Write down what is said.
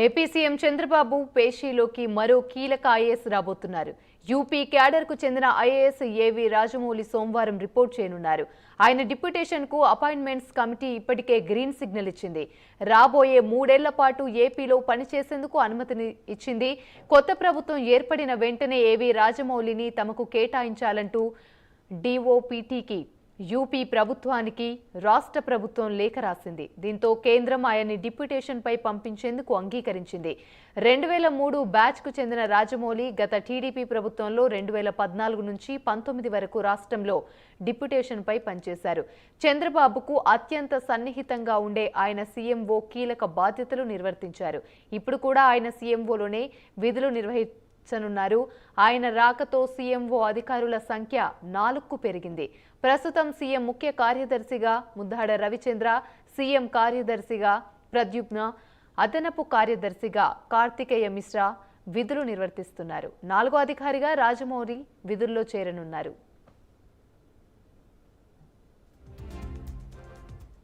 AP CM Chandrababu పేషీలోకి మరో కీలక IAS రాబోతున్నారు. యూపీ క్యాడర్ కు చెందిన ఐఏఎస్ ఏవి రాజమౌళి సోమవారం రిపోర్ట్ చేయనున్నారు. ఆయన డిప్యూటేషన్ కు అపాయింట్మెంట్స్ కమిటీ ఇప్పటికే గ్రీన్ సిగ్నల్ ఇచ్చింది. రాబోయే 3 ఏళ్ల పాటు ఏపీలో పనిచేసేందుకు అనుమతిని ఇచ్చింది. కొత్త ప్రభుత్వం ఏర్పడిన వెంటనే ఏవి రాజమౌళిని తమకు కేటాయించాలంటూ డీఓపీటీకి యూపీ ప్రభుత్వానికి రాష్ట్ర ప్రభుత్వం లేఖ రాసింది. దీంతో కేంద్రం ఆయన్ని డిప్యూటేషన్ పై పంపించేందుకు అంగీకరించింది. 2003 బ్యాచ్ కు చెందిన రాజమౌళి గత టీడీపీ ప్రభుత్వంలో 2014 నుంచి 19 వరకు రాష్ట్రంలో డిప్యూటేషన్ పై పనిచేశారు. చంద్రబాబుకు అత్యంత సన్నిహితంగా ఉండే ఆయన సీఎంఓ కీలక బాధ్యతలు నిర్వర్తించారు. ఇప్పుడు కూడా ఆయన సీఎంఓలోనే విధులు నిర్వహించనున్నారు. ఆయన రాకతో సీఎంఓ అధికారుల సంఖ్య 4కు పెరిగింది. ప్రస్తుతం సీఎం ముఖ్య కార్యదర్శిగా ముద్దాడ రవిచంద్ర, సీఎం కార్యదర్శిగా ప్రద్యుమ్న, అదనపు కార్యదర్శిగా కార్తికేయ మిశ్రా విధులు నిర్వర్తిస్తున్నారు. 4వ అధికారిగా రాజమౌళి విధుల్లో చేరనున్నారు.